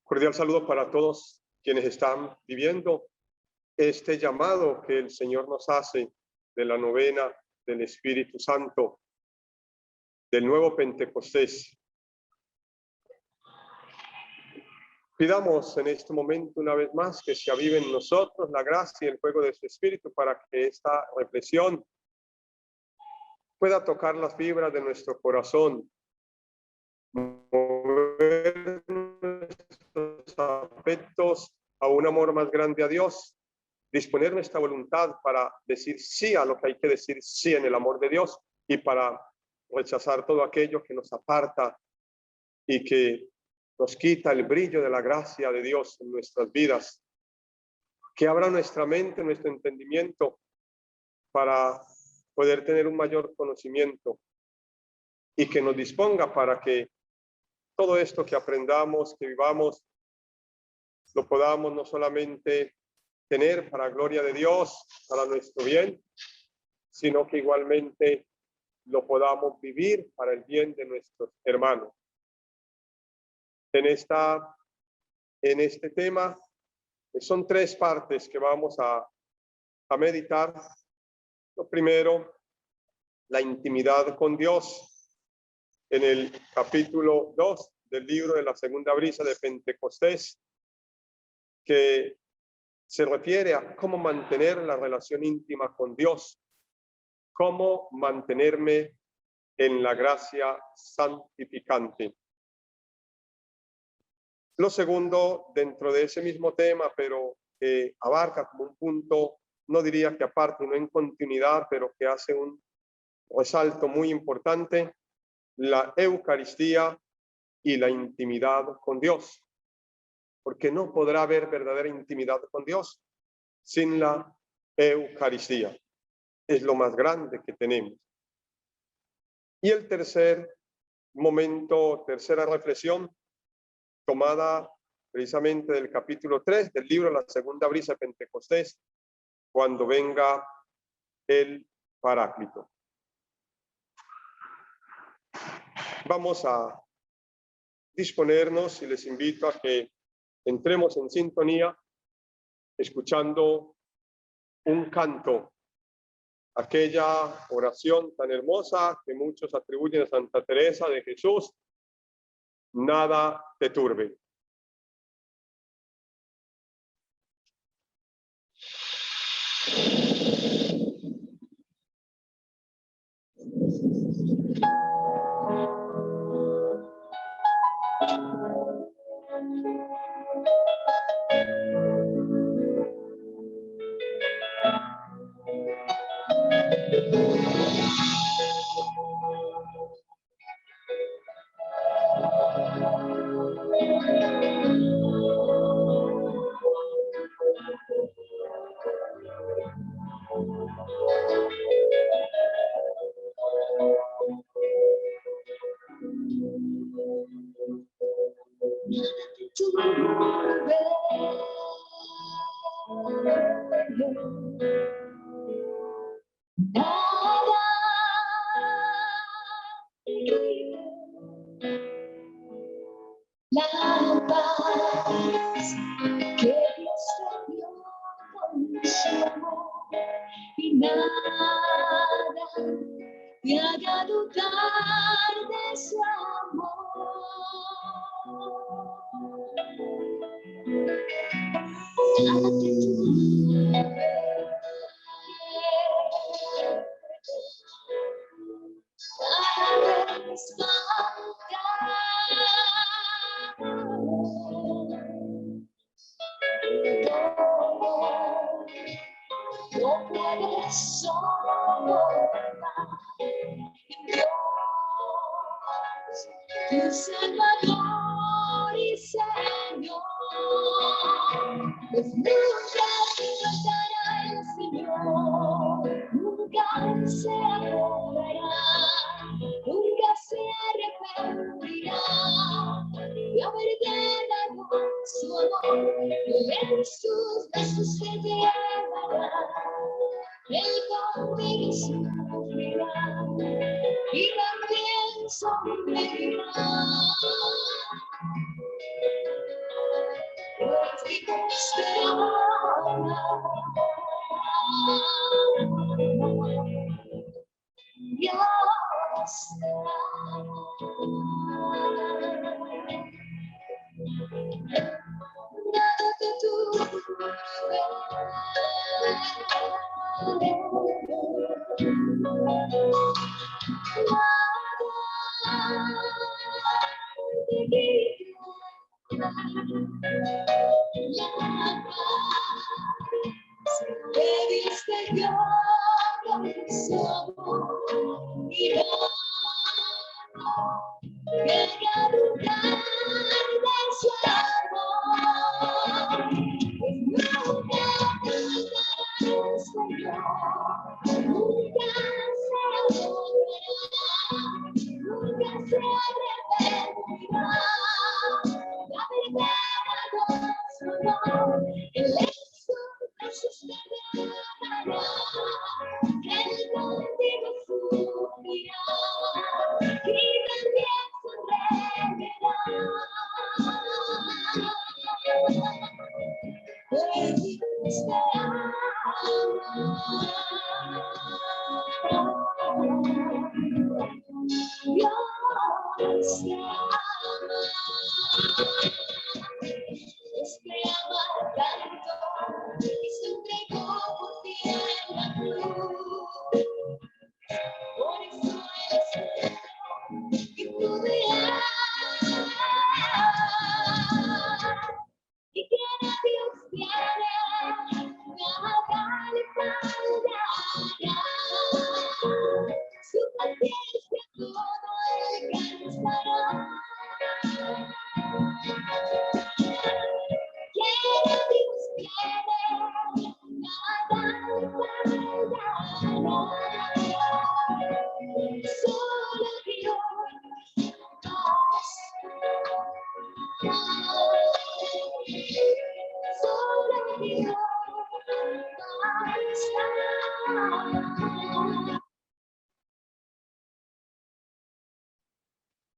Cordial saludo para todos quienes están viviendo este llamado que el Señor nos hace de la novena del Espíritu Santo, del nuevo Pentecostés. Pidamos en este momento una vez más que se avive en nosotros la gracia y el fuego de su Espíritu para que esta reflexión pueda tocar las fibras de nuestro corazón, mover nuestros afectos a un amor más grande a Dios, disponer nuestra voluntad para decir sí a lo que hay que decir sí en el amor de Dios y para rechazar todo aquello que nos aparta y que nos quita el brillo de la gracia de Dios en nuestras vidas. Que abra nuestra mente, nuestro entendimiento para poder tener un mayor conocimiento y que nos disponga para que todo esto que aprendamos, que vivamos, lo podamos no solamente tener para gloria de Dios, para nuestro bien, sino que igualmente lo podamos vivir para el bien de nuestros hermanos. En este tema son tres partes que vamos a meditar. Lo primero, la intimidad con Dios. En el capítulo 2 del libro de la segunda brisa de Pentecostés, que se refiere a cómo mantener la relación íntima con Dios, cómo mantenerme en la gracia santificante. Lo segundo, dentro de ese mismo tema, pero que abarca como un punto, no diría que aparte, no en continuidad, pero que hace un resalto muy importante, la Eucaristía y la intimidad con Dios. Porque no podrá haber verdadera intimidad con Dios sin la Eucaristía. Es lo más grande que tenemos. Y el tercer momento, tercera reflexión, tomada precisamente del capítulo 3 del libro La segunda brisa de Pentecostés, cuando venga el Paráclito. Vamos a disponernos y les invito a que entremos en sintonía escuchando un canto, aquella oración tan hermosa que muchos atribuyen a Santa Teresa de Jesús: nada te turbe. La paz que Dios te dio con su amor y nada te haga dudar de su amor. Nada te turbe, nada te espanta. No puedes soportar en Dios, tu Salvador y Señor. Pues nunca faltará el Señor, nunca se acordará, nunca se arrepentirá de haberte dado su amor. En sus brazos te llevará, Él contigo sufrirá y también sonreirá.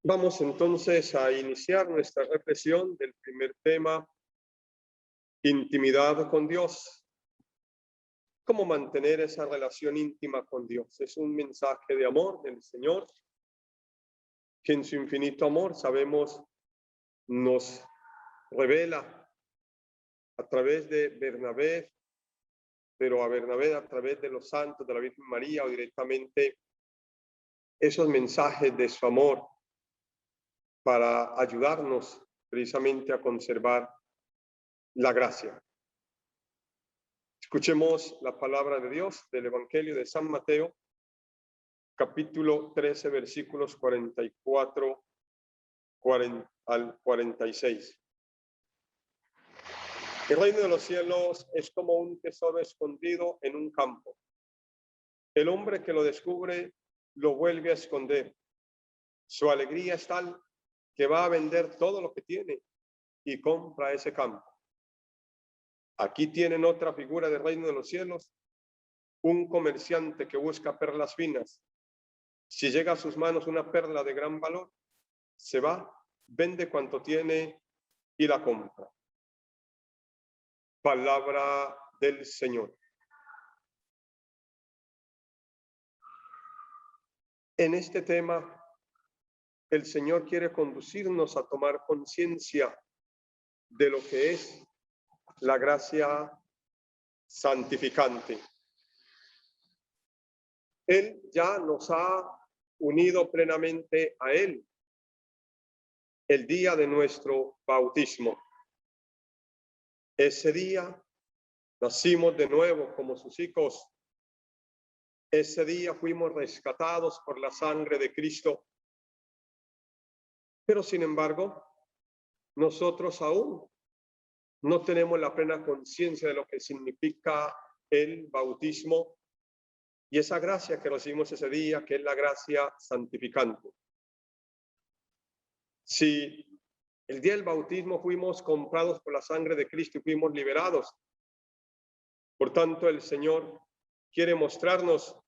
Vamos entonces a iniciar nuestra reflexión del primer tema, intimidad con Dios. ¿Cómo mantener esa relación íntima con Dios? Es un mensaje de amor del Señor, que en su infinito amor, sabemos, nos revela a través de Bernabé, pero a Bernabé a través de los santos, de la Virgen María, o directamente esos mensajes de su amor para ayudarnos precisamente a conservar la gracia. Escuchemos la palabra de Dios del Evangelio de San Mateo, capítulo 13, versículos 44 al 46. El reino de los cielos es como un tesoro escondido en un campo. El hombre que lo descubre lo vuelve a esconder. Su alegría es tal que va a vender todo lo que tiene y compra ese campo. Aquí tienen otra figura del reino de los cielos, un comerciante que busca perlas finas. Si llega a sus manos una perla de gran valor, se va, vende cuanto tiene y la compra. Palabra del Señor. En este tema, el Señor quiere conducirnos a tomar conciencia de lo que es la gracia santificante. Él ya nos ha unido plenamente a Él el día de nuestro bautismo. Ese día nacimos de nuevo como sus hijos. Ese día fuimos rescatados por la sangre de Cristo. Pero sin embargo, nosotros aún no tenemos la plena conciencia de lo que significa el bautismo y esa gracia que recibimos ese día, que es la gracia santificante. Si el día del bautismo fuimos comprados por la sangre de Cristo y fuimos liberados, por tanto el Señor quiere mostrarnos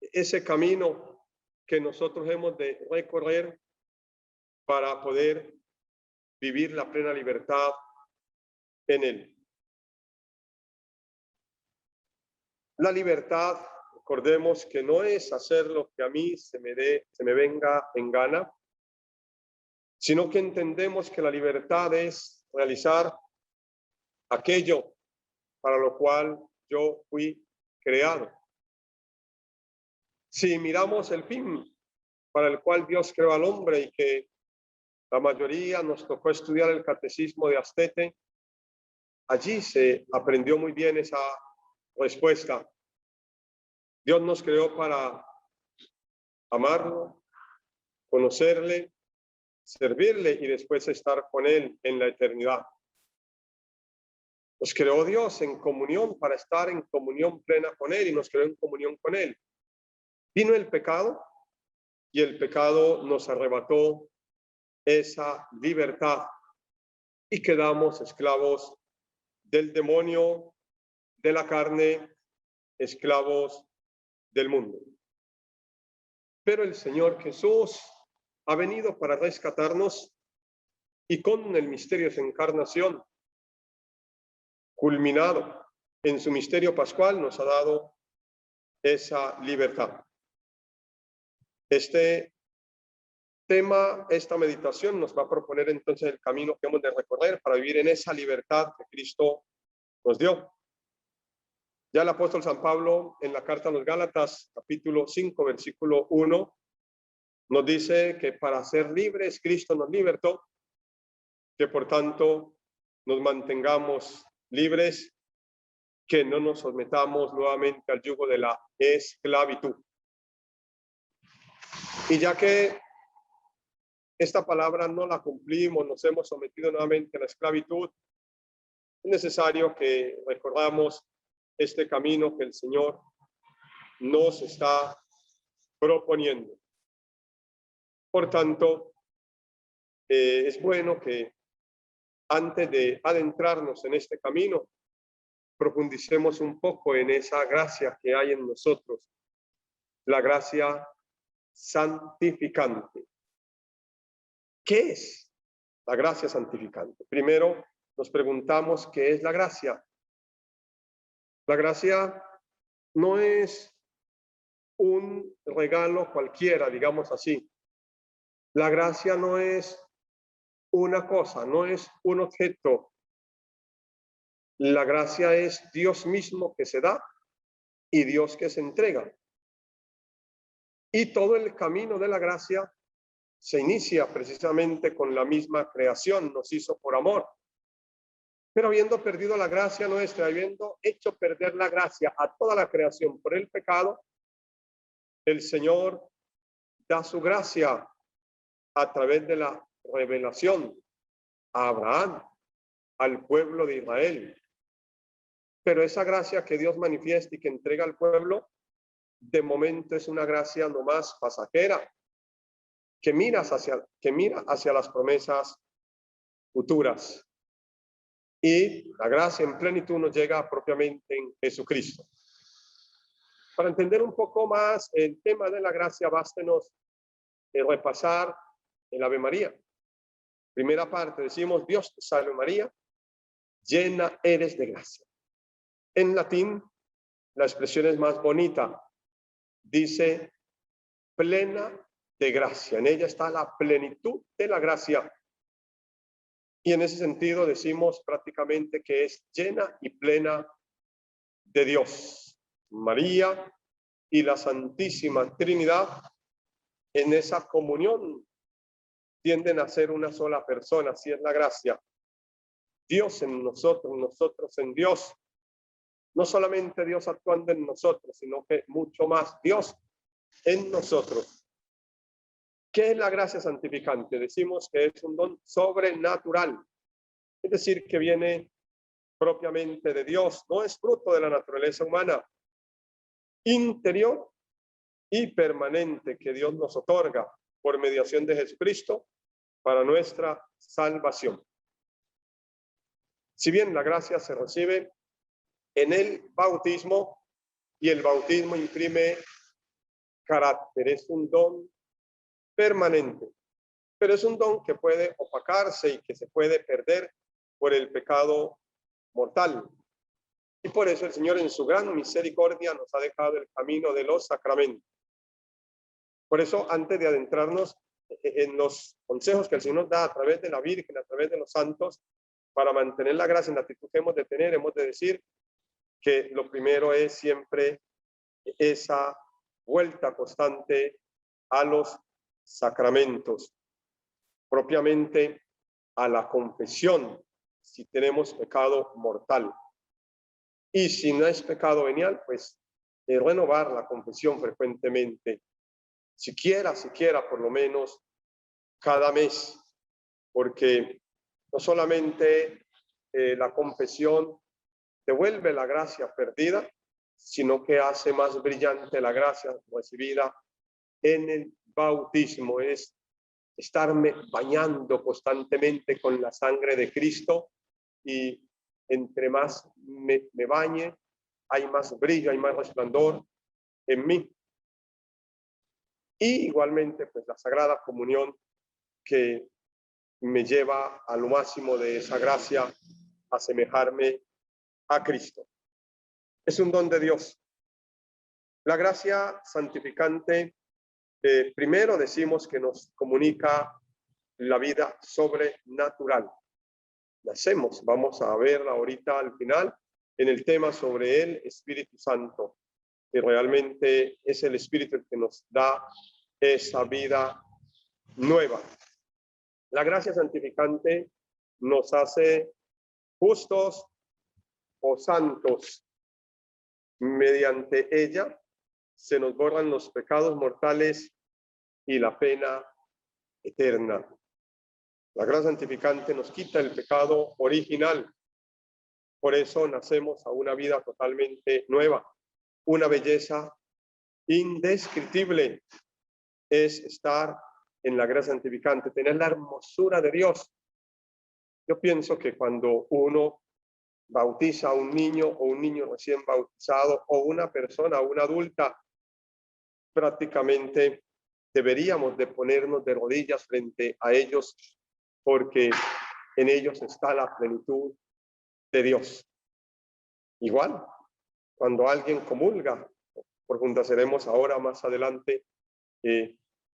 ese camino que nosotros hemos de recorrer para poder vivir la plena libertad en él. La libertad, recordemos que no es hacer lo que a mí se me venga en gana, sino que entendemos que la libertad es realizar aquello para lo cual yo fui creado. Si miramos el fin para el cual Dios creó al hombre y que la mayoría nos tocó estudiar el catecismo de Astete, allí se aprendió muy bien esa respuesta. Dios nos creó para amarlo, conocerle, servirle y después estar con él en la eternidad. Nos creó Dios en comunión para estar en comunión plena con él y nos creó en comunión con él. Vino el pecado y el pecado nos arrebató esa libertad y quedamos esclavos del demonio, de la carne, esclavos del mundo. Pero el Señor Jesús ha venido para rescatarnos y con el misterio de su encarnación, culminado en su misterio pascual, nos ha dado esa libertad. Este tema, esta meditación nos va a proponer entonces el camino que hemos de recorrer para vivir en esa libertad que Cristo nos dio. Ya el apóstol San Pablo en la carta a los Gálatas, capítulo 5, versículo 1, nos dice que para ser libres Cristo nos libertó, que por tanto nos mantengamos libres, que no nos sometamos nuevamente al yugo de la esclavitud. Y ya que esta palabra no la cumplimos, nos hemos sometido nuevamente a la esclavitud, es necesario que recordamos este camino que el Señor nos está proponiendo. Por tanto, es bueno que antes de adentrarnos en este camino, profundicemos un poco en esa gracia que hay en nosotros, la gracia santificante. ¿Qué es la gracia santificante? Primero nos preguntamos qué es la gracia. La gracia no es un regalo cualquiera, digamos así. La gracia no es una cosa, no es un objeto. La gracia es Dios mismo que se da y Dios que se entrega. Y todo el camino de la gracia se inicia precisamente con la misma creación, nos hizo por amor. Pero habiendo perdido la gracia nuestra, habiendo hecho perder la gracia a toda la creación por el pecado, el Señor da su gracia a través de la revelación a Abraham, al pueblo de Israel. Pero esa gracia que Dios manifiesta y que entrega al pueblo, de momento es una gracia nomás pasajera, que mira hacia las promesas futuras. Y la gracia en plenitud nos llega propiamente en Jesucristo. Para entender un poco más el tema de la gracia, bástenos repasar el Ave María. Primera parte, decimos: Dios te salve María, llena eres de gracia. En latín, la expresión es más bonita. Dice plena de gracia. En ella está la plenitud de la gracia. Y en ese sentido decimos prácticamente que es llena y plena de Dios. María y la Santísima Trinidad en esa comunión tienden a ser una sola persona, así es la gracia. Dios en nosotros, nosotros en Dios. No solamente Dios actuando en nosotros, sino que mucho más Dios en nosotros. ¿Qué es la gracia santificante? Decimos que es un don sobrenatural, es decir, que viene propiamente de Dios, no es fruto de la naturaleza humana, interior y permanente, que Dios nos otorga por mediación de Jesucristo para nuestra salvación. Si bien la gracia se recibe en el bautismo, y el bautismo imprime carácter, es un don permanente, pero es un don que puede opacarse y que se puede perder por el pecado mortal. Y por eso el Señor en su gran misericordia nos ha dejado el camino de los sacramentos. Por eso, antes de adentrarnos en los consejos que el Señor nos da a través de la Virgen, a través de los santos, para mantener la gracia en la actitud que hemos de tener, hemos de decir que lo primero es siempre esa vuelta constante a los sacramentos, propiamente a la confesión, si tenemos pecado mortal. Y si no es pecado venial, pues renovar la confesión frecuentemente, siquiera por lo menos cada mes, porque no solamente la confesión devuelve la gracia perdida, sino que hace más brillante la gracia recibida en el bautismo. Es estarme bañando constantemente con la sangre de Cristo, y entre más me bañe, hay más brillo, hay más resplandor en mí. Y igualmente, pues la Sagrada Comunión, que me lleva a lo máximo de esa gracia, a asemejarme a Cristo. Es un don de Dios. La gracia santificante, primero decimos que nos comunica la vida sobrenatural. Nacemos, vamos a verla ahorita al final, en el tema sobre el Espíritu Santo, que realmente es el Espíritu el que nos da esa vida nueva. La gracia santificante nos hace justos o santos. Mediante ella se nos borran los pecados mortales y la pena eterna. La gracia santificante nos quita el pecado original. Por eso nacemos a una vida totalmente nueva. Una belleza indescriptible es estar en la gracia santificante, tener la hermosura de Dios. Yo pienso que cuando uno bautiza a un niño o un niño recién bautizado o una persona, una adulta, prácticamente deberíamos de ponernos de rodillas frente a ellos, porque en ellos está la plenitud de Dios. Igual, cuando alguien comulga, profundizaremos ahora más adelante,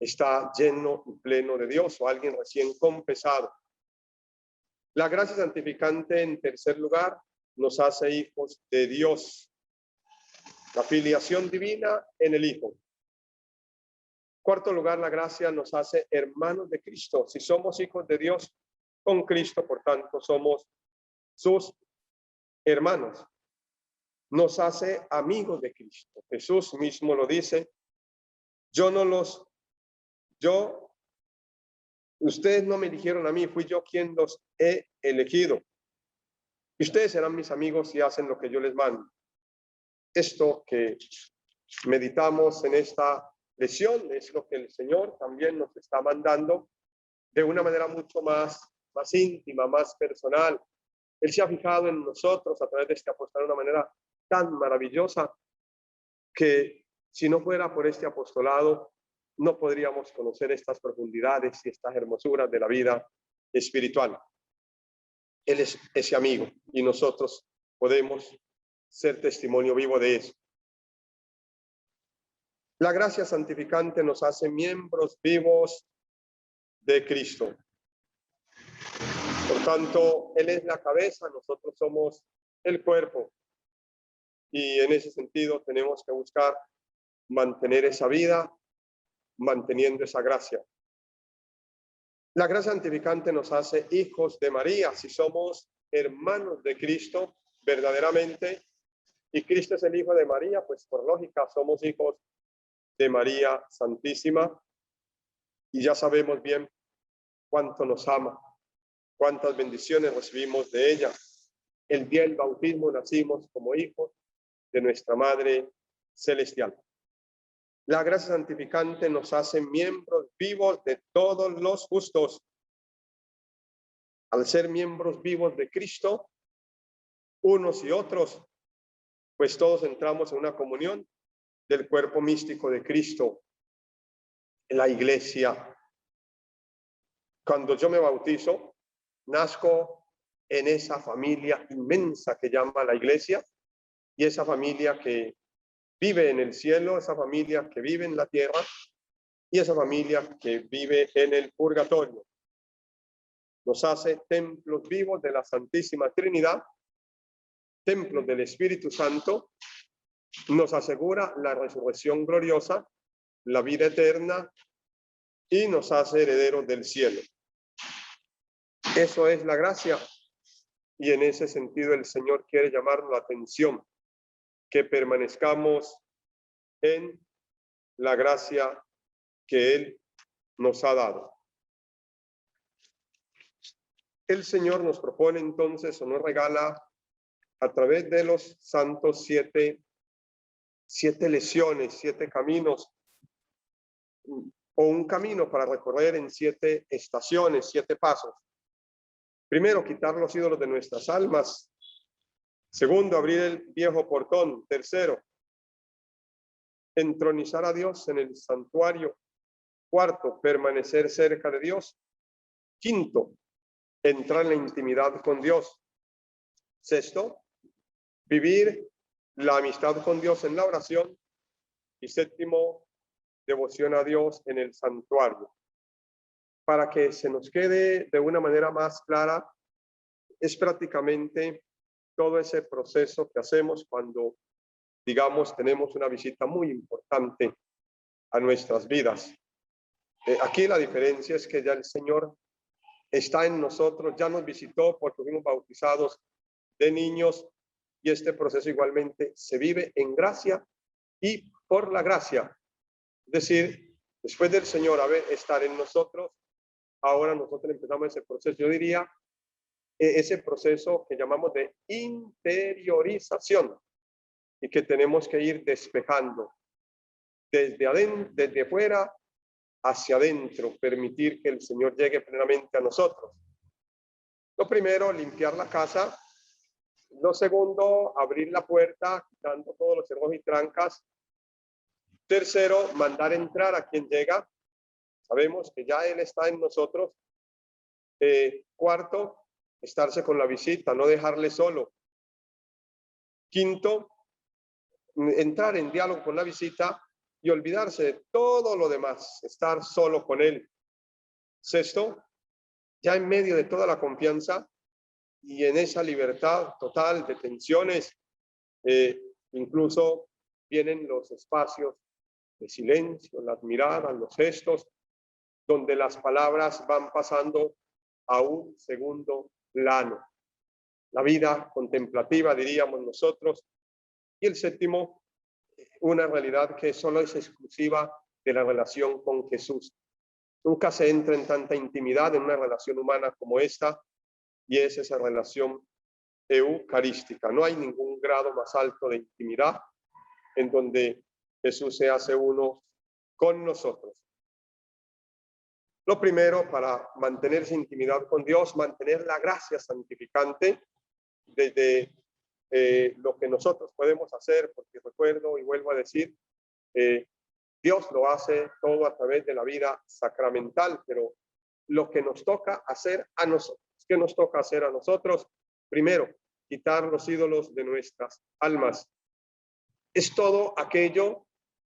está lleno y pleno de Dios, o alguien recién confesado. La gracia santificante, en tercer lugar, nos hace hijos de Dios. La filiación divina en el Hijo. Cuarto lugar, la gracia nos hace hermanos de Cristo. Si somos hijos de Dios con Cristo, por tanto, somos sus hermanos. Nos hace amigos de Cristo. Jesús mismo lo dice: ustedes no me eligieron a mí, fui yo quien los he elegido. Y ustedes serán mis amigos si hacen lo que yo les mando. Esto que meditamos en esta lección es lo que el Señor también nos está mandando de una manera mucho más íntima, más personal. Él se ha fijado en nosotros a través de este apostolado de una manera tan maravillosa que si no fuera por este apostolado no podríamos conocer estas profundidades y estas hermosuras de la vida espiritual. Él es ese amigo y nosotros podemos ser testimonio vivo de eso. La gracia santificante nos hace miembros vivos de Cristo. Por tanto, Él es la cabeza, nosotros somos el cuerpo. Y en ese sentido tenemos que buscar mantener esa vida, manteniendo esa gracia. La gracia santificante nos hace hijos de María. Si somos hermanos de Cristo verdaderamente, y Cristo es el Hijo de María, pues por lógica somos hijos de María Santísima, y ya sabemos bien cuánto nos ama, cuántas bendiciones recibimos de ella. El día del bautismo nacimos como hijos de nuestra Madre Celestial. La gracia santificante nos hace miembros vivos de todos los justos. Al ser miembros vivos de Cristo, unos y otros, pues todos entramos en una comunión del cuerpo místico de Cristo, en la iglesia. Cuando yo me bautizo, nazco en esa familia inmensa que llama la iglesia, y esa familia que vive en el cielo, esa familia que vive en la tierra, y esa familia que vive en el purgatorio. Nos hace templos vivos de la Santísima Trinidad, templos del Espíritu Santo, nos asegura la resurrección gloriosa, la vida eterna, y nos hace herederos del cielo. Eso es la gracia, y en ese sentido el Señor quiere llamarnos la atención, que permanezcamos en la gracia que Él nos ha dado. El Señor nos propone entonces, o nos regala a través de los santos siete lesiones, 7 caminos, o un camino para recorrer en 7 estaciones, 7 pasos. Primero, quitar los ídolos de nuestras almas. Segundo, abrir el viejo portón. Tercero, entronizar a Dios en el santuario. Cuarto, permanecer cerca de Dios. Quinto, entrar en la intimidad con Dios. Sexto, vivir la amistad con Dios en la oración. Y séptimo, devoción a Dios en el santuario. Para que se nos quede de una manera más clara, es prácticamente todo ese proceso que hacemos cuando, digamos, tenemos una visita muy importante a nuestras vidas. Aquí la diferencia es que ya el Señor está en nosotros, ya nos visitó porque fuimos bautizados de niños, y este proceso igualmente se vive en gracia y por la gracia. Es decir, después del Señor estar en nosotros, ahora nosotros empezamos ese proceso, yo diría, ese proceso que llamamos de interiorización, y que tenemos que ir despejando desde adentro, desde fuera hacia adentro, permitir que el Señor llegue plenamente a nosotros. Lo primero, limpiar la casa. Lo segundo, abrir la puerta, quitando todos los cerrojos y trancas. Tercero, mandar entrar a quien llega. Sabemos que ya Él está en nosotros. Cuarto, estarse con la visita, no dejarle solo. Quinto, entrar en diálogo con la visita y olvidarse de todo lo demás, estar solo con Él. Sexto, ya en medio de toda la confianza y en esa libertad total de tensiones, incluso vienen los espacios de silencio, las miradas, los gestos, donde las palabras van pasando a un segundo plano. La vida contemplativa, diríamos nosotros. Y el séptimo, una realidad que solo es exclusiva de la relación con Jesús. Nunca se entra en tanta intimidad en una relación humana como esta, y es esa relación eucarística. No hay ningún grado más alto de intimidad en donde Jesús se hace uno con nosotros. Lo primero, para mantenerse en intimidad con Dios, mantener la gracia santificante desde lo que nosotros podemos hacer, porque recuerdo y vuelvo a decir, Dios lo hace todo a través de la vida sacramental, pero lo que nos toca hacer a nosotros, ¿qué nos toca hacer a nosotros? Primero, quitar los ídolos de nuestras almas. Es todo aquello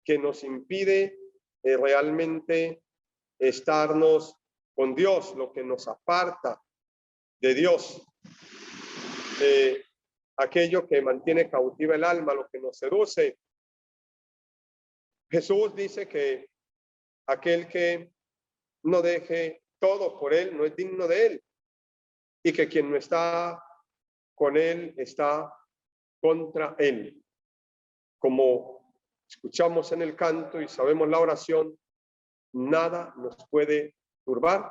que nos impide realmente estarnos con Dios, lo que nos aparta de Dios, aquello que mantiene cautiva el alma, lo que nos seduce. Jesús dice que aquel que no deje todo por Él no es digno de Él, y que quien no está con Él está contra Él. Como escuchamos en el canto y sabemos la oración, nada nos puede turbar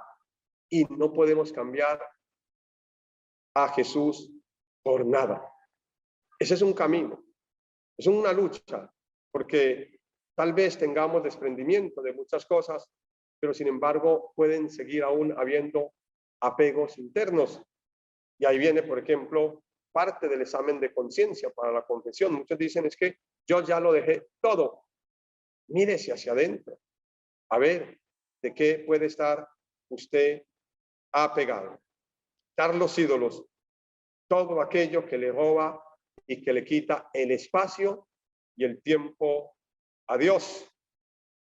y no podemos cambiar a Jesús por nada. Ese es un camino, es una lucha, porque tal vez tengamos desprendimiento de muchas cosas, pero sin embargo pueden seguir aún habiendo apegos internos. Y ahí viene, por ejemplo, parte del examen de conciencia para la confesión. Muchos dicen, es que yo ya lo dejé todo. Mírese hacia adentro. A ver, ¿de qué puede estar usted apegado? Quitar los ídolos todo aquello que le roba y que le quita el espacio y el tiempo a Dios.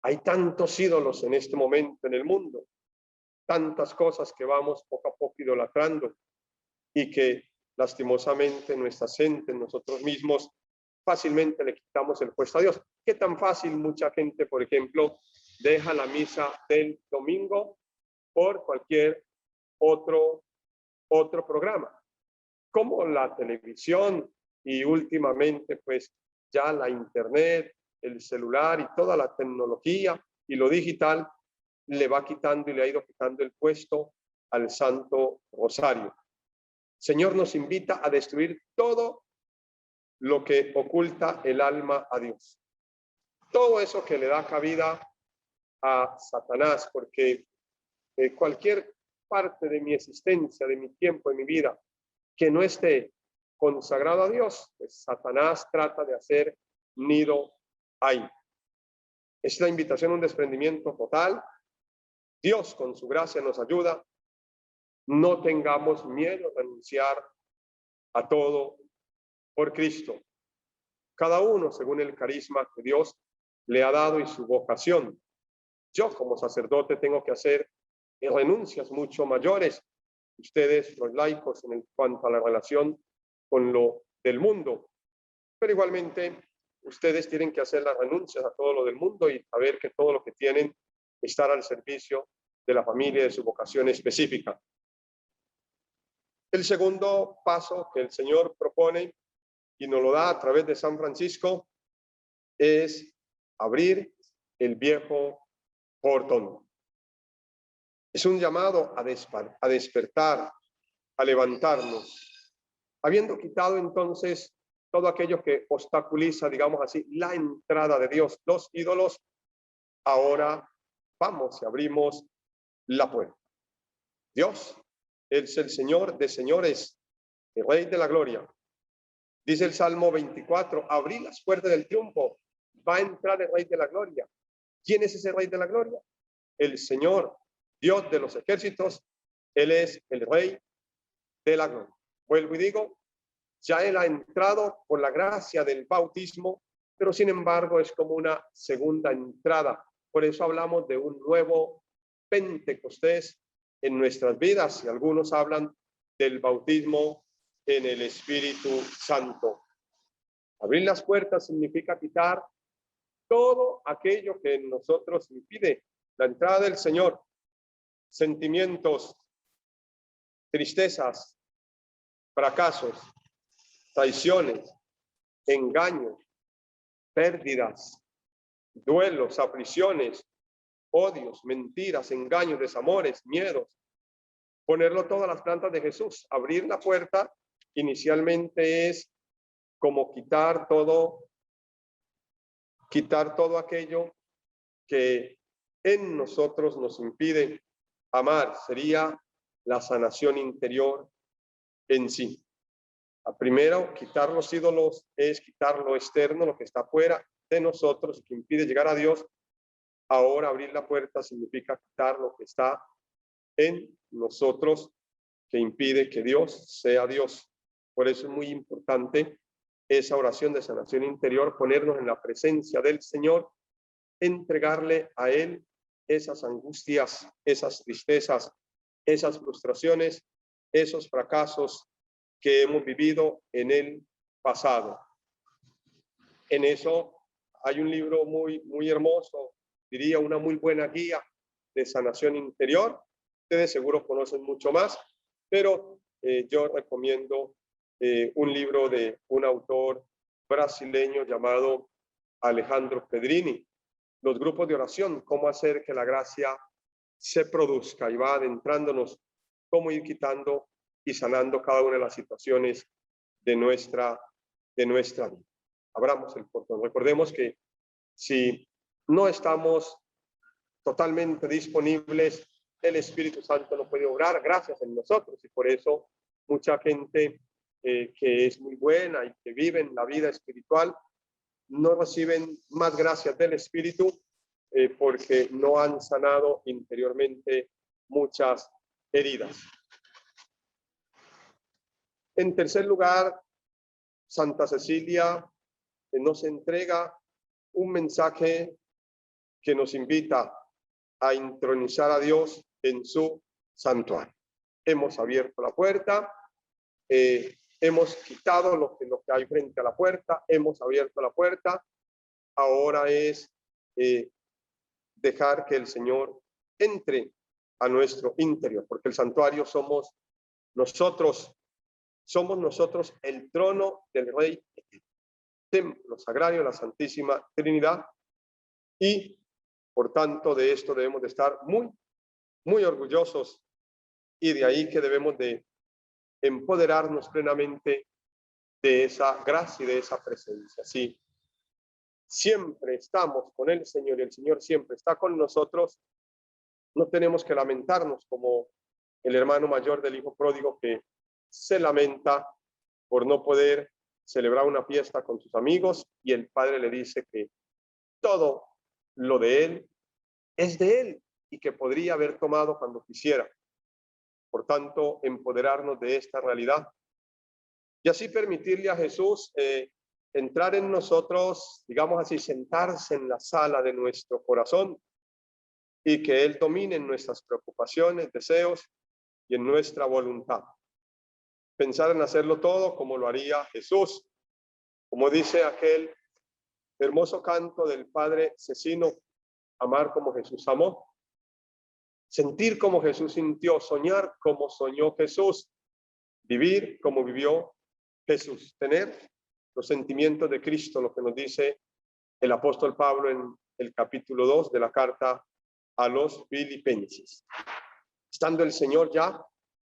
Hay tantos ídolos en este momento en el mundo, tantas cosas que vamos poco a poco idolatrando y que lastimosamente nuestra gente, nosotros mismos, fácilmente le quitamos el puesto a Dios. ¿Qué tan fácil mucha gente, por ejemplo, deja la misa del domingo por cualquier otro programa, como la televisión y últimamente pues ya la internet, el celular y toda la tecnología y lo digital le va quitando y le ha ido quitando el puesto al Santo Rosario? El Señor nos invita a destruir todo lo que oculta el alma a Dios, todo eso que le da cabida a Satanás, porque cualquier parte de mi existencia, de mi tiempo, de mi vida, que no esté consagrado a Dios, pues Satanás trata de hacer nido ahí. Es la invitación a un desprendimiento total. Dios con su gracia nos ayuda. No tengamos miedo a renunciar a todo por Cristo. Cada uno según el carisma que Dios le ha dado y su vocación. Yo como sacerdote tengo que hacer renuncias mucho mayores. Ustedes, los laicos, en cuanto a la relación con lo del mundo. Pero igualmente, ustedes tienen que hacer las renuncias a todo lo del mundo y saber que todo lo que tienen estar al servicio de la familia, de su vocación específica. El segundo paso que el Señor propone y nos lo da a través de San Francisco es abrir el viejo portón. Es un llamado a despertar, a levantarnos, habiendo quitado entonces todo aquello que obstaculiza, digamos así, la entrada de Dios, los ídolos. Ahora vamos y abrimos la puerta. Dios es el Señor de señores, el Rey de la gloria. Dice el Salmo 24, abrí las puertas del triunfo, va a entrar el Rey de la gloria. ¿Quién es ese Rey de la gloria? El Señor, Dios de los ejércitos, Él es el Rey de la gloria. Vuelvo y digo, ya Él ha entrado por la gracia del bautismo, pero sin embargo es como una segunda entrada. Por eso hablamos de un nuevo Pentecostés en nuestras vidas y algunos hablan del bautismo en el Espíritu Santo. Abrir las puertas significa quitar todo aquello que en nosotros impide la entrada del Señor. Sentimientos, tristezas, fracasos, traiciones, engaños, pérdidas, duelos, aflicciones, odios, mentiras, engaños, desamores, miedos. Ponerlo todo a las plantas de Jesús. Abrir la puerta inicialmente es como quitar todo aquello que en nosotros nos impide amar. Sería la sanación interior en sí. Primero, quitar los ídolos es quitar lo externo, lo que está fuera de nosotros y que impide llegar a Dios. Ahora abrir la puerta significa quitar lo que está en nosotros que impide que Dios sea Dios. Por eso es muy importante esa oración de sanación interior, ponernos en la presencia del Señor, entregarle a Él esas angustias, esas tristezas, esas frustraciones, esos fracasos que hemos vivido en el pasado. En eso hay un libro muy hermoso, diría una muy buena guía de sanación interior. Ustedes seguro conocen mucho más, pero yo recomiendo un libro de un autor brasileño llamado Alejandro Pedrini, Los grupos de oración, cómo hacer que la gracia se produzca, y va adentrándonos cómo ir quitando y sanando cada una de las situaciones de nuestra vida. Abramos el portón. Recordemos que si no estamos totalmente disponibles, el Espíritu Santo no puede obrar gracias en nosotros, y por eso mucha gente que es muy buena y que vive en la vida espiritual no reciben más gracias del Espíritu porque no han sanado interiormente muchas heridas. En tercer lugar, Santa Cecilia nos entrega un mensaje que nos invita a intronizar a Dios en su santuario. Hemos abierto la puerta, hemos quitado lo que hay frente a la puerta, hemos abierto la puerta. Ahora es dejar que el Señor entre a nuestro interior, porque el santuario somos nosotros el trono del Rey, templo sagrario de la Santísima Trinidad, y por tanto de esto debemos de estar muy orgullosos, y de ahí que debemos de empoderarnos plenamente de esa gracia y de esa presencia. Sí, siempre estamos con el Señor y el Señor siempre está con nosotros. No tenemos que lamentarnos como el hermano mayor del hijo pródigo que se lamenta por no poder celebrar una fiesta con sus amigos, y el padre le dice que todo lo de él es de él y que podría haber tomado cuando quisiera. Por tanto, empoderarnos de esta realidad y así permitirle a Jesús entrar en nosotros, digamos así, sentarse en la sala de nuestro corazón, y que Él domine en nuestras preocupaciones, deseos y en nuestra voluntad. Pensar en hacerlo todo como lo haría Jesús, como dice aquel hermoso canto del padre Cecino: amar como Jesús amó, sentir como Jesús sintió, soñar como soñó Jesús, vivir como vivió Jesús, tener los sentimientos de Cristo, lo que nos dice el apóstol Pablo en el capítulo 2 de la carta a los Filipenses. Estando el Señor ya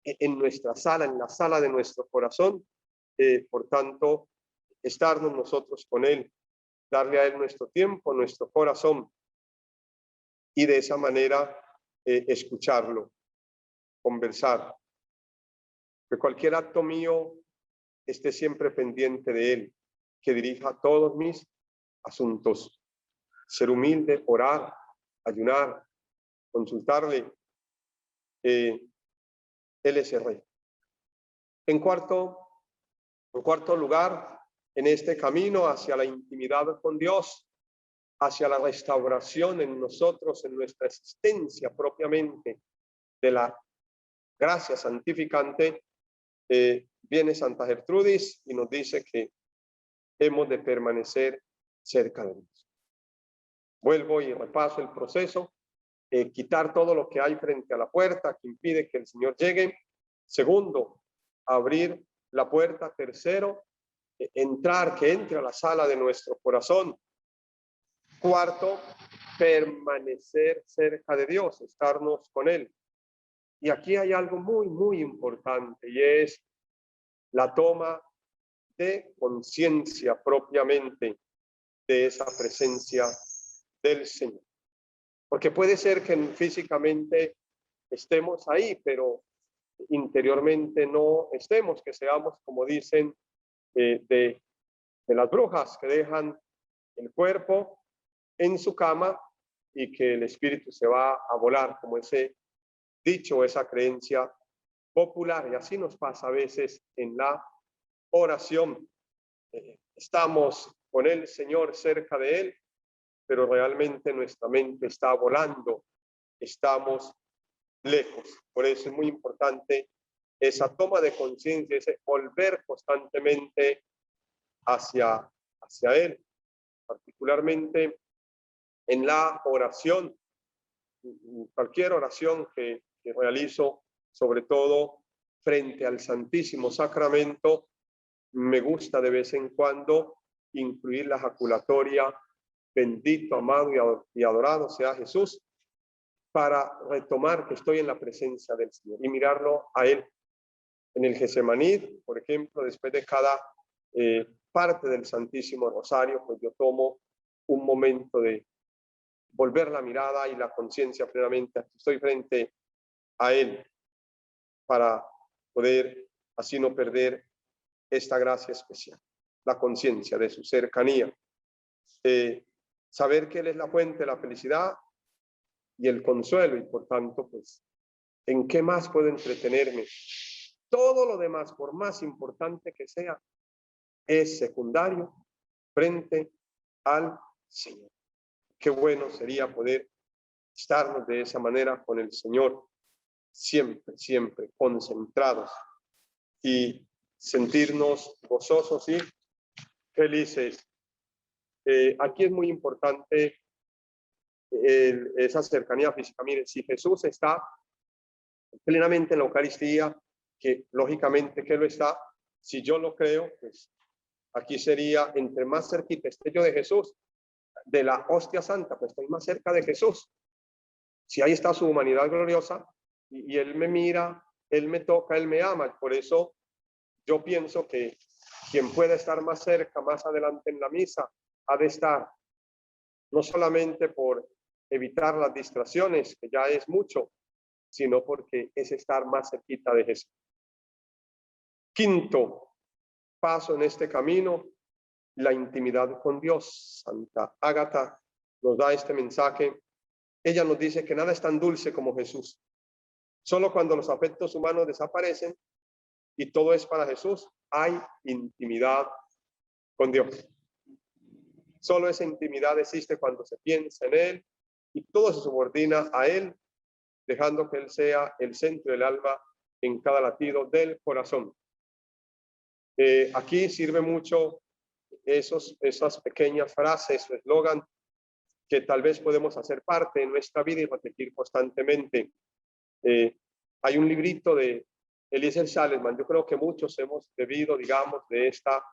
en nuestra sala, en la sala de nuestro corazón, por tanto, estarnos nosotros con Él, darle a Él nuestro tiempo, nuestro corazón, y de esa manera escucharlo, conversar. Que cualquier acto mío esté siempre pendiente de Él, que dirija todos mis asuntos. Ser humilde, orar, ayunar, consultarle. Él es el Rey. En cuarto lugar, en este camino hacia la intimidad con Dios, hacia la restauración en nosotros, en nuestra existencia propiamente de la gracia santificante, viene Santa Gertrudis y nos dice que hemos de permanecer cerca de Dios. Vuelvo y repaso el proceso: quitar todo lo que hay frente a la puerta que impide que el Señor llegue. Segundo, abrir la puerta. Tercero, que entre a la sala de nuestro corazón. Cuarto, permanecer cerca de Dios, estarnos con Él. Y aquí hay algo muy importante, y es la toma de conciencia propiamente de esa presencia del Señor. Porque puede ser que físicamente estemos ahí, pero interiormente no estemos, que seamos, como dicen, de las brujas que dejan el cuerpo en su cama y que el espíritu se va a volar, como ese dicho, esa creencia popular. Y así nos pasa a veces en la oración. Estamos con el Señor, cerca de Él, pero realmente nuestra mente está volando, estamos lejos. Por eso es muy importante esa toma de conciencia, ese volver constantemente hacia Él, particularmente en la oración, cualquier oración que realizo, sobre todo frente al Santísimo Sacramento. Me gusta de vez en cuando incluir la jaculatoria: bendito, amado y adorado sea Jesús, para retomar que estoy en la presencia del Señor y mirarlo a Él. En el Getsemaní, por ejemplo, después de cada parte del Santísimo Rosario, pues yo tomo un momento de volver la mirada y la conciencia plenamente a que estoy frente a Él, para poder así no perder esta gracia especial, la conciencia de su cercanía. Saber que Él es la fuente de la felicidad y el consuelo, y por tanto, pues, ¿en qué más puedo entretenerme Todo lo demás, por más importante que sea, es secundario frente al Señor. Qué bueno sería poder estarnos de esa manera con el Señor, siempre, siempre concentrados y sentirnos gozosos y felices. Aquí es muy importante esa cercanía física. Miren, si Jesús está plenamente en la Eucaristía, que lógicamente que lo está, si yo lo creo, pues aquí sería, entre más cerquita esté yo de Jesús, de la hostia santa, pues estoy más cerca de Jesús. Si ahí está su humanidad gloriosa y Él me mira, Él me toca, Él me ama. Por eso yo pienso que quien pueda estar más cerca, más adelante en la misa, ha de estar, no solamente por evitar las distracciones, que ya es mucho, sino porque es estar más cerquita de Jesús. Quinto paso en este camino, la intimidad con Dios. Santa Ágata nos da este mensaje. Ella nos dice que nada es tan dulce como Jesús. Solo cuando los afectos humanos desaparecen y todo es para Jesús, hay intimidad con Dios. Solo esa intimidad existe cuando se piensa en Él y todo se subordina a Él, dejando que Él sea el centro del alma en cada latido del corazón. Aquí sirve mucho esas pequeñas frases o eslogan que tal vez podemos hacer parte de nuestra vida y repetir constantemente. Hay un librito de Eliezer Salesman. Yo creo que muchos hemos bebido, digamos, de esta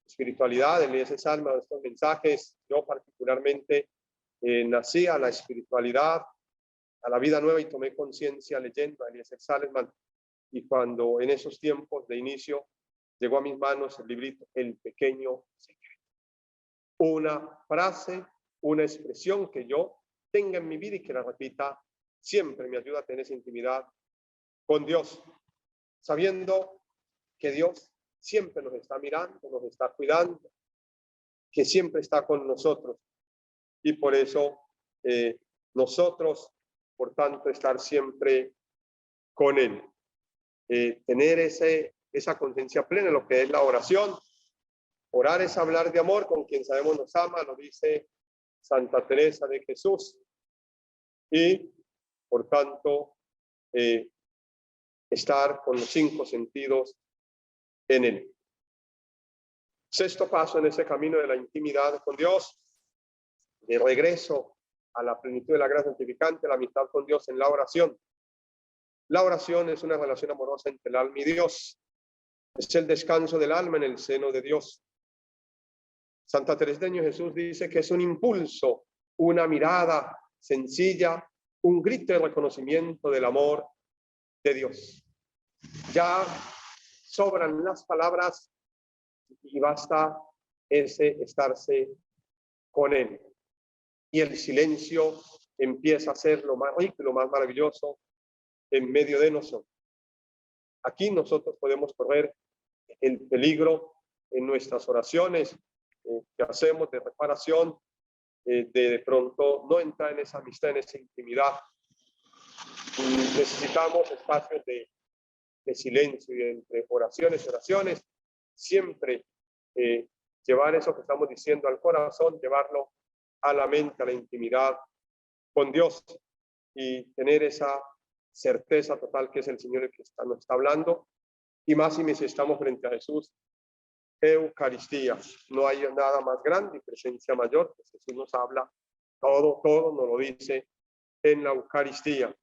espiritualidad de Eliezer Salesman, de estos mensajes. Yo particularmente nací a la espiritualidad, a la vida nueva y tomé conciencia leyendo a Eliezer Salesman. Y cuando en esos tiempos de inicio llegó a mis manos el librito El Pequeño Secreto. Una frase, una expresión que yo tenga en mi vida y que la repita siempre me ayuda a tener esa intimidad con Dios, sabiendo que Dios siempre nos está mirando, nos está cuidando, que siempre está con nosotros. Y por eso nosotros, por tanto, estar siempre con Él. Tener esa conciencia plena en lo que es la oración. Orar es hablar de amor con quien sabemos nos ama, lo dice Santa Teresa de Jesús. Y, por tanto, estar con los 5 sentidos en Él. Sexto paso en ese camino de la intimidad con Dios, de regreso a la plenitud de la gracia santificante, la amistad con Dios en la oración. La oración es una relación amorosa entre el alma y Dios. Es el descanso del alma en el seno de Dios. Santa Teresa de Jesús dice que es un impulso, una mirada sencilla, un grito de reconocimiento del amor de Dios. Ya sobran las palabras y basta ese estarse con Él. Y el silencio empieza a ser lo más rico y lo más maravilloso en medio de nosotros. Aquí nosotros podemos correr el peligro en nuestras oraciones que hacemos de reparación, de pronto no entrar en esa amistad, en esa intimidad. Necesitamos espacios de silencio y entre oraciones, siempre llevar eso que estamos diciendo al corazón, llevarlo a la mente, a la intimidad con Dios y tener esa certeza total que es el Señor el que nos está hablando. Y más si estamos frente a Jesús, Eucaristía. No hay nada más grande y presencia mayor. Pues Jesús nos habla, todo nos lo dice en la Eucaristía.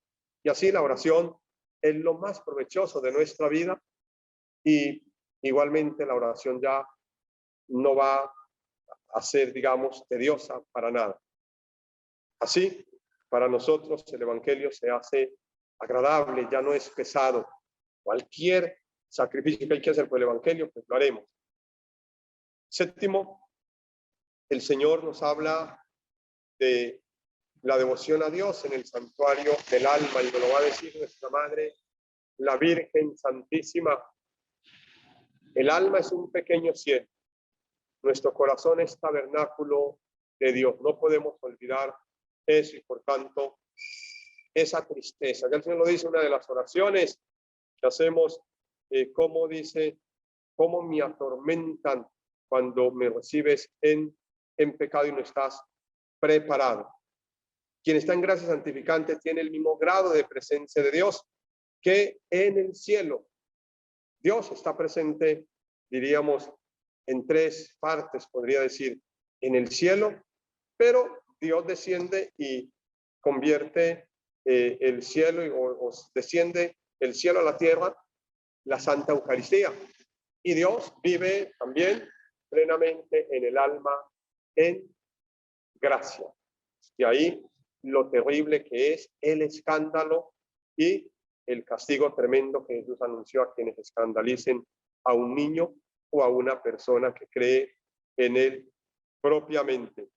Y así la oración es lo más provechoso de nuestra vida y igualmente la oración ya no va a ser, digamos, tediosa para nada. Así, para nosotros el Evangelio se hace agradable, ya no es pesado. Cualquier sacrificio que hay que hacer por el Evangelio, pues lo haremos. Séptimo, el Señor nos habla de la devoción a Dios en el santuario del alma y nos lo va a decir nuestra Madre, la Virgen Santísima. El alma es un pequeño cielo. Nuestro corazón es tabernáculo de Dios. No podemos olvidar eso y por tanto esa tristeza. Ya el Señor lo dice en una de las oraciones que hacemos cómo dice, cómo me atormentan cuando me recibes en pecado y no estás preparado. Quien está en gracia santificante tiene el mismo grado de presencia de Dios que en el cielo. Dios está presente, diríamos, en tres partes, podría decir, en el cielo, pero Dios desciende y convierte el cielo o desciende el cielo a la tierra, la Santa Eucaristía. Y Dios vive también plenamente en el alma en gracia. Y ahí lo terrible que es el escándalo y el castigo tremendo que Jesús anunció a quienes escandalicen a un niño o a una persona que cree en él propiamente.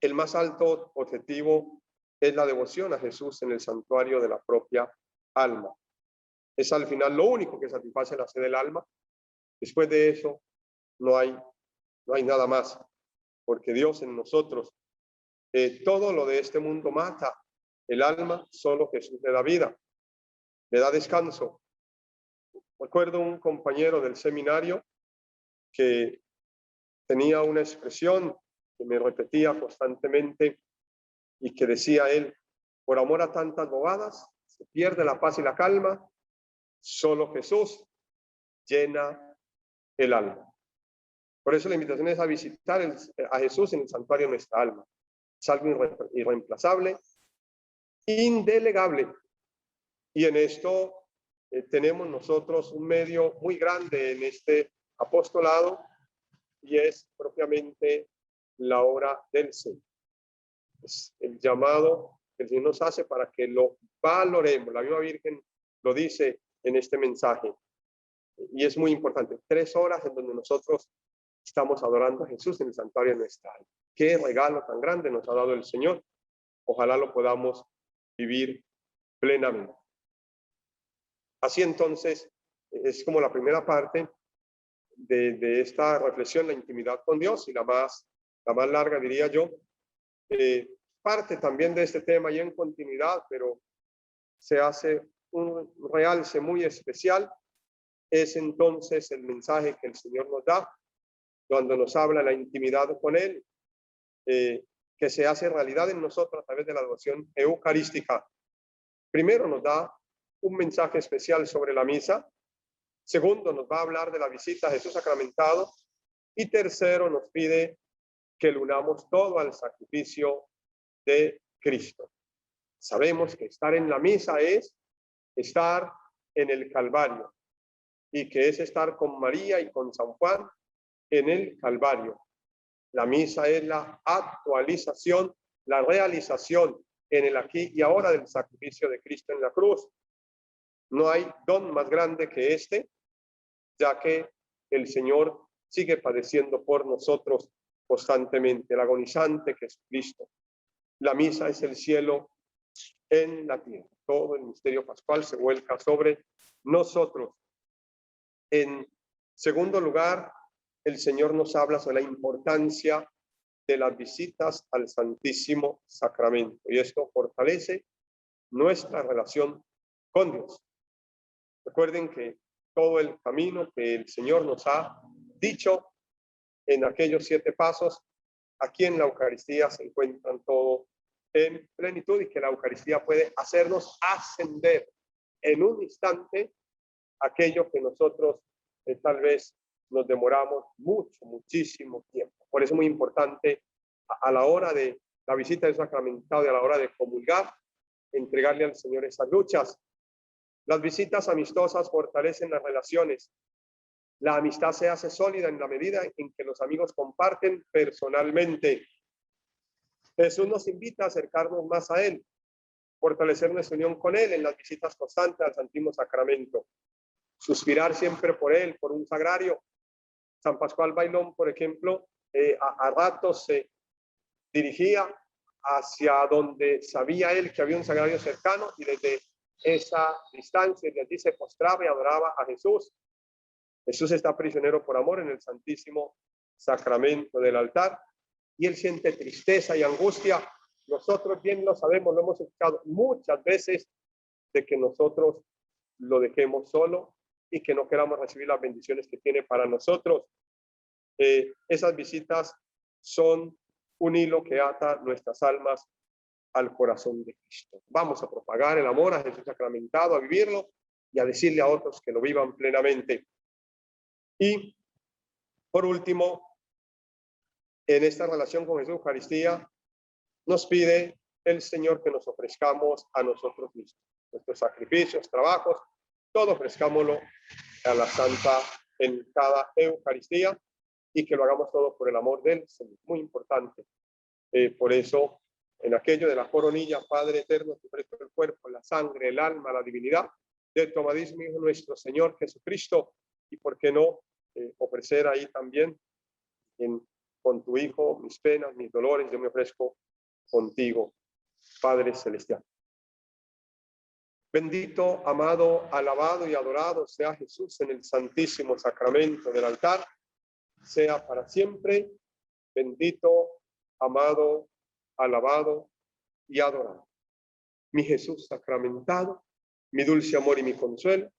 El más alto objetivo es la devoción a Jesús en el santuario de la propia alma. Es al final lo único que satisface la sed del alma. Después de eso no hay nada más, porque Dios en nosotros, todo lo de este mundo mata el alma, solo Jesús le da vida, le da descanso. Recuerdo un compañero del seminario que tenía una expresión que me repetía constantemente y que decía él: por amor a tantas bobadas se pierde la paz y la calma, solo Jesús llena el alma. Por eso la invitación es a visitar a Jesús en el santuario de nuestra alma. Es algo irreemplazable, indelegable. Y en esto tenemos nosotros un medio muy grande en este apostolado, y es propiamente la obra del Señor. Es el llamado que el Señor nos hace para que lo valoremos. La misma Virgen lo dice en este mensaje. Y es muy importante. 3 horas en donde nosotros estamos adorando a Jesús en el santuario de nuestra alma. Qué regalo tan grande nos ha dado el Señor. Ojalá lo podamos vivir plenamente. Así entonces, es como la primera parte de esta reflexión, la intimidad con Dios, y la más larga, diría yo. Parte también de este tema y en continuidad, pero se hace un realce muy especial. Es entonces el mensaje que el Señor nos da cuando nos habla de la intimidad con Él, que se hace realidad en nosotros a través de la devoción eucarística. Primero nos da un mensaje especial sobre la misa. Segundo, nos va a hablar de la visita a Jesús sacramentado. Y tercero, nos pide que lo unamos todo al sacrificio de Cristo. Sabemos que estar en la misa es estar en el Calvario, y que es estar con María y con San Juan en el Calvario. La misa es la actualización, la realización en el aquí y ahora del sacrificio de Cristo en la cruz. No hay don más grande que este, ya que el Señor sigue padeciendo por nosotros constantemente, el agonizante que es Cristo. La misa es el cielo en la tierra. Todo el misterio pascual se vuelca sobre nosotros. En segundo lugar, el Señor nos habla sobre la importancia de las visitas al Santísimo Sacramento, y esto fortalece nuestra relación con Dios. Recuerden que todo el camino que el Señor nos ha dicho en aquellos 7 pasos, aquí en la Eucaristía se encuentran todo en plenitud, y que la Eucaristía puede hacernos ascender en un instante aquello que nosotros tal vez nos demoramos muchísimo tiempo. Por eso es muy importante a la hora de la visita del sacramentado y a la hora de comulgar, entregarle al Señor esas luchas. Las visitas amistosas fortalecen las relaciones. La amistad se hace sólida en la medida en que los amigos comparten personalmente. Jesús nos invita a acercarnos más a Él, fortalecer nuestra unión con Él en las visitas constantes al Santísimo Sacramento, suspirar siempre por Él, por un sagrario. San Pascual Bailón, por ejemplo, a ratos se dirigía hacia donde sabía él que había un sagrario cercano, y desde esa distancia, desde allí se postraba y adoraba a Jesús. Jesús está prisionero por amor en el Santísimo Sacramento del altar, y él siente tristeza y angustia. Nosotros bien lo sabemos, lo hemos escuchado muchas veces, de que nosotros lo dejemos solo y que no queramos recibir las bendiciones que tiene para nosotros. Esas visitas son un hilo que ata nuestras almas al corazón de Cristo. Vamos a propagar el amor a Jesús sacramentado, a vivirlo y a decirle a otros que lo vivan plenamente. Y por último, en esta relación con Jesús Eucaristía, nos pide el Señor que nos ofrezcamos a nosotros mismos, nuestros sacrificios, trabajos, todo ofrezcámoslo a la Santa en cada Eucaristía y que lo hagamos todo por el amor del Señor. Muy importante. Por eso, en aquello de la coronilla, Padre eterno, te ofrezco el cuerpo, la sangre, el alma, la divinidad de tu amadísimo Hijo nuestro Señor Jesucristo. Y por qué no ofrecer ahí también con tu Hijo mis penas, mis dolores, yo me ofrezco contigo, Padre Celestial. Bendito, amado, alabado y adorado sea Jesús en el santísimo sacramento del altar, sea para siempre bendito, amado, alabado y adorado. Mi Jesús sacramentado, mi dulce amor y mi consuelo,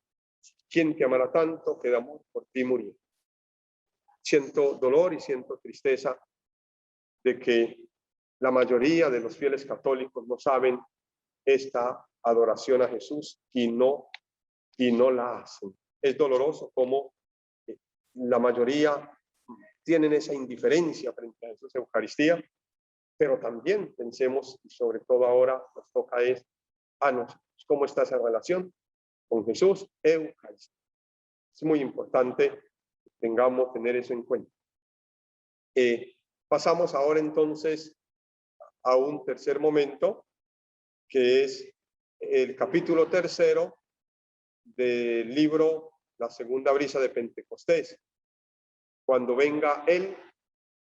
quien te amará tanto que de amor por ti murió. Siento dolor y siento tristeza de que la mayoría de los fieles católicos no saben esta adoración a Jesús y no la hacen. Es doloroso como la mayoría tienen esa indiferencia frente a Jesús Eucaristía, pero también pensemos, y sobre todo ahora nos toca es a nosotros, cómo está esa relación con Jesús Eucaristía. Es muy importante que tener eso en cuenta. Pasamos ahora entonces a un tercer momento, que es el capítulo 3 del libro La segunda brisa de Pentecostés, cuando venga el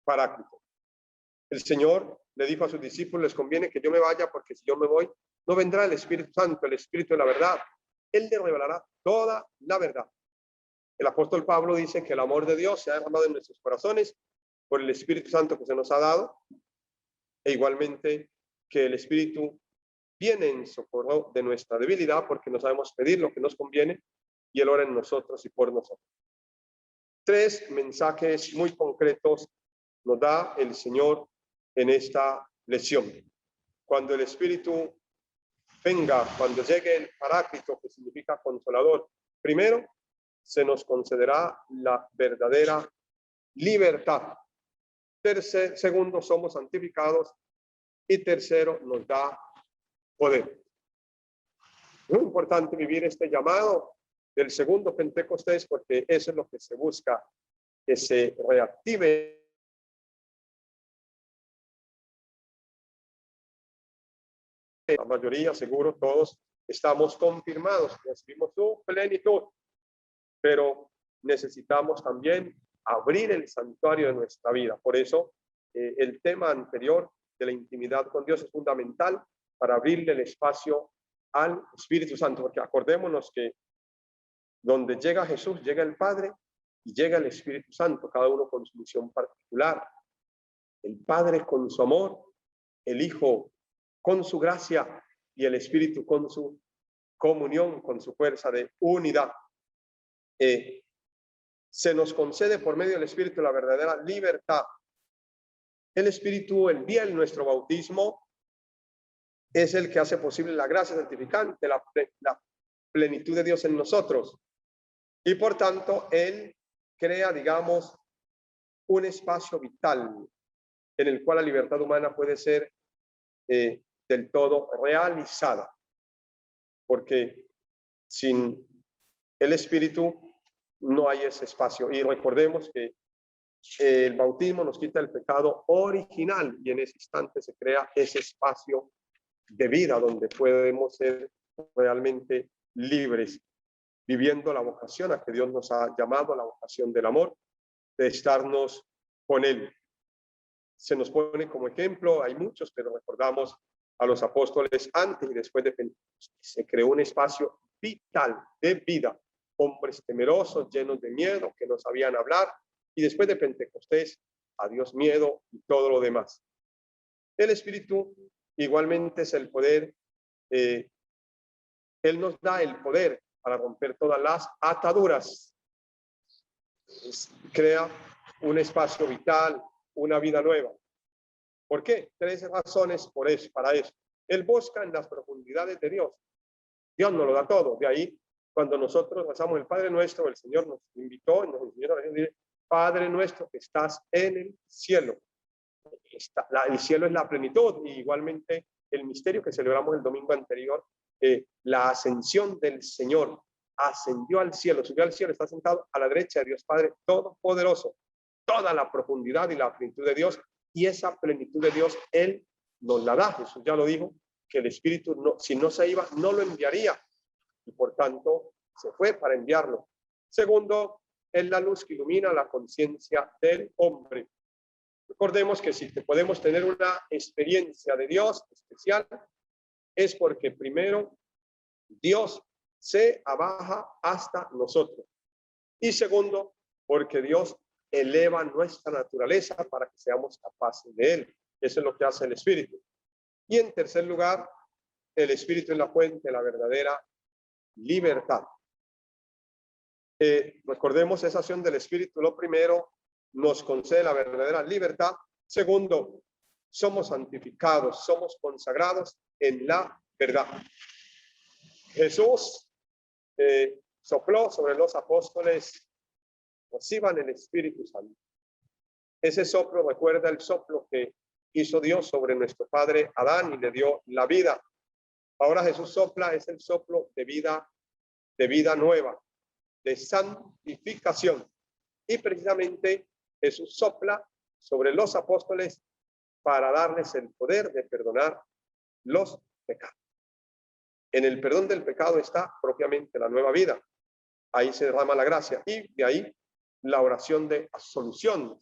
Paráclito. El Señor le dijo a sus discípulos, les conviene que yo me vaya, porque si yo me voy, no vendrá el Espíritu Santo, el Espíritu de la verdad. Él le revelará toda la verdad. El apóstol Pablo dice que el amor de Dios se ha derramado en nuestros corazones por el Espíritu Santo que se nos ha dado, e igualmente que el Espíritu viene en socorro de nuestra debilidad, porque no sabemos pedir lo que nos conviene, y Él ora en nosotros y por nosotros. 3 mensajes muy concretos nos da el Señor en esta lección. Cuando el Espíritu venga, cuando llegue el Paráclito, que significa consolador, primero se nos concederá la verdadera libertad. Segundo, somos santificados. Y tercero, nos da poder. Muy importante vivir este llamado del segundo Pentecostés, porque eso es lo que se busca, que se reactive la mayoría, seguro todos estamos confirmados, recibimos su plenitud, pero necesitamos también abrir el santuario de nuestra vida. Por eso el tema anterior de la intimidad con Dios es fundamental para abrirle el espacio al Espíritu Santo, porque acordémonos que donde llega Jesús, llega el Padre y llega el Espíritu Santo, cada uno con su misión particular. El Padre con su amor, el Hijo con su gracia y el Espíritu con su comunión, con su fuerza de unidad. Se nos concede por medio del Espíritu la verdadera libertad. El Espíritu, el día de nuestro bautismo, es el que hace posible la gracia santificante, la plenitud de Dios en nosotros. Y por tanto, Él crea, digamos, un espacio vital en el cual la libertad humana puede ser del todo realizada. Porque sin el Espíritu no hay ese espacio. Y recordemos que el bautismo nos quita el pecado original y en ese instante se crea ese espacio de vida donde podemos ser realmente libres, viviendo la vocación a que Dios nos ha llamado, la vocación del amor, de estarnos con Él. Se nos pone como ejemplo, hay muchos, pero recordamos a los apóstoles antes y después de Pentecostés. Se creó un espacio vital de vida, hombres temerosos, llenos de miedo, que no sabían hablar, y después de Pentecostés, adiós miedo y todo lo demás. El Espíritu igualmente es el poder, Él nos da el poder para romper todas las ataduras. Crea un espacio vital, una vida nueva. ¿Por qué? 3 razones para eso. Él busca en las profundidades de Dios. Dios nos lo da todo. De ahí, cuando nosotros rezamos el Padre Nuestro, el Señor nos invitó, nos enseñó a decir, Padre Nuestro que estás en el cielo. El cielo es la plenitud, y igualmente el misterio que celebramos el domingo anterior, la ascensión del Señor. Ascendió al cielo, subió al cielo, está sentado a la derecha de Dios Padre Todopoderoso. Toda la profundidad y la plenitud de Dios, y esa plenitud de Dios Él nos la da. Jesús ya lo dijo, que el Espíritu, si no se iba, no lo enviaría, y por tanto se fue para enviarlo. Segundo, es la luz que ilumina la conciencia del hombre. Recordemos que si podemos tener una experiencia de Dios especial, es porque primero Dios se abaja hasta nosotros, y segundo, porque Dios eleva nuestra naturaleza para que seamos capaces de Él. Eso es lo que hace el Espíritu. Y en tercer lugar, el Espíritu es la fuente de la verdadera libertad. Recordemos esa acción del Espíritu. Lo primero, nos concede la verdadera libertad. Segundo, somos santificados, somos consagrados en la verdad. Jesús sopló sobre los apóstoles, reciban el Espíritu Santo. Ese soplo recuerda el soplo que hizo Dios sobre nuestro padre Adán y le dio la vida. Ahora Jesús sopla, es el soplo de vida nueva, de santificación. Y precisamente Jesús sopla sobre los apóstoles para darles el poder de perdonar los pecados. En el perdón del pecado está propiamente la nueva vida. Ahí se derrama la gracia, y de ahí la oración de absolución.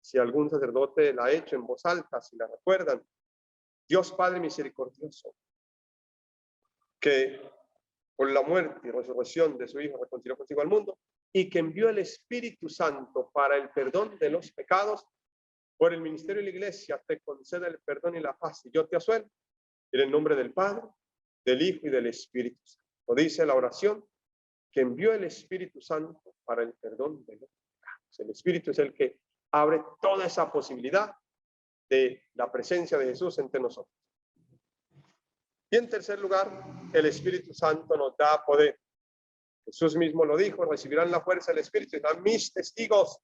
Si algún sacerdote la ha hecho en voz alta, si la recuerdan, Dios Padre misericordioso, que por la muerte y resurrección de su Hijo reconcilió consigo al mundo, y que envió el Espíritu Santo para el perdón de los pecados, por el ministerio de la Iglesia te conceda el perdón y la paz, y yo te asuelvo en el nombre del Padre, del Hijo y del Espíritu Santo. Lo dice la oración, que envió el Espíritu Santo para el perdón de los pecados. El Espíritu es el que abre toda esa posibilidad de la presencia de Jesús entre nosotros. Y en tercer lugar, el Espíritu Santo nos da poder. Jesús mismo lo dijo, recibirán la fuerza del Espíritu y serán mis testigos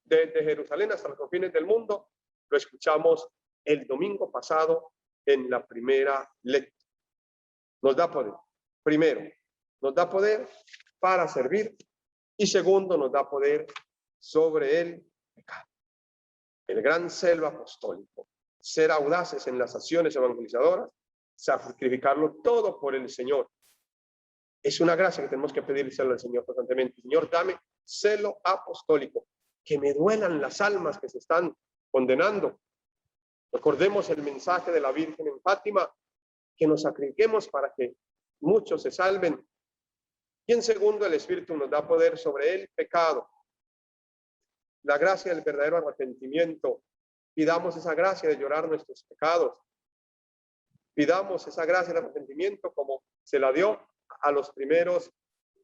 desde Jerusalén hasta los confines del mundo. Lo escuchamos el domingo pasado en la primera lectura. Nos da poder. Primero, nos da poder para servir, y segundo, nos da poder sobre el pecado. El gran celo apostólico, ser audaces en las acciones evangelizadoras, sacrificarlo todo por el Señor. Es una gracia que tenemos que pedírselo al Señor constantemente. Señor, dame celo apostólico, que me duelan las almas que se están condenando. Recordemos el mensaje de la Virgen en Fátima, que nos sacrifiquemos para que muchos se salven. Y en segundo, el Espíritu nos da poder sobre el pecado. La gracia del verdadero arrepentimiento. Pidamos esa gracia de llorar nuestros pecados. Pidamos esa gracia del arrepentimiento como se la dio a los primeros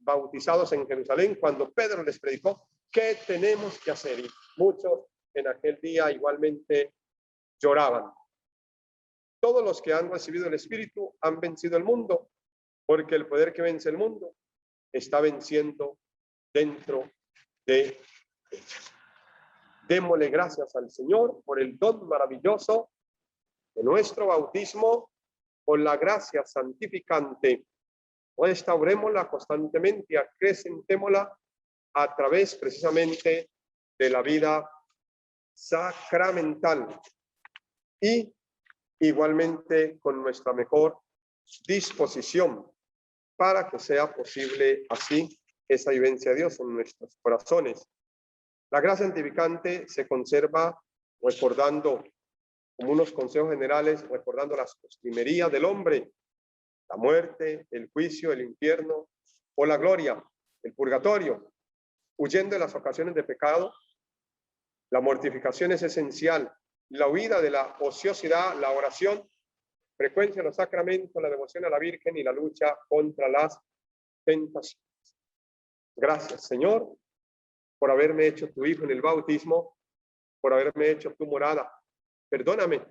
bautizados en Jerusalén cuando Pedro les predicó qué tenemos que hacer. Y muchos en aquel día igualmente lloraban. Todos los que han recibido el Espíritu han vencido el mundo, porque el poder que vence el mundo está venciendo dentro de ellos. Démosle gracias al Señor por el don maravilloso de nuestro bautismo, por la gracia santificante. Restaurémosla constantemente y acrecentémosla a través precisamente de la vida sacramental, y igualmente con nuestra mejor disposición para que sea posible así esa vivencia de Dios en nuestros corazones. La gracia santificante se conserva recordando, como unos consejos generales, recordando las postrimerías del hombre, la muerte, el juicio, el infierno o la gloria, el purgatorio, huyendo de las ocasiones de pecado. La mortificación es esencial, la huida de la ociosidad, la oración, frecuencia en los sacramentos, la devoción a la Virgen y la lucha contra las tentaciones. Gracias, Señor, por haberme hecho tu hijo en el bautismo, por haberme hecho tu morada. Perdóname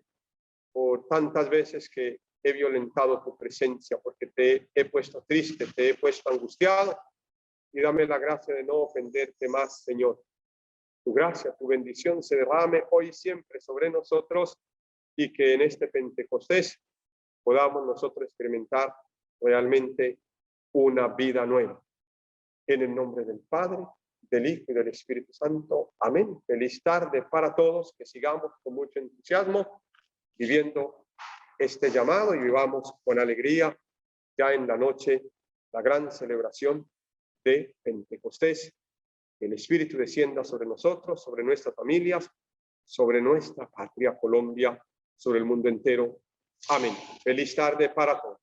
por tantas veces que he violentado tu presencia, porque te he puesto triste, te he puesto angustiado, y dame la gracia de no ofenderte más, Señor. Tu gracia, tu bendición se derrame hoy y siempre sobre nosotros, y que en este Pentecostés podamos nosotros experimentar realmente una vida nueva. En el nombre del Padre, del Hijo y del Espíritu Santo. Amén. Feliz tarde para todos, que sigamos con mucho entusiasmo viviendo este llamado y vivamos con alegría ya en la noche la gran celebración de Pentecostés. Que el Espíritu descienda sobre nosotros, sobre nuestras familias, sobre nuestra patria Colombia, sobre el mundo entero. Amén. Feliz tarde para todos.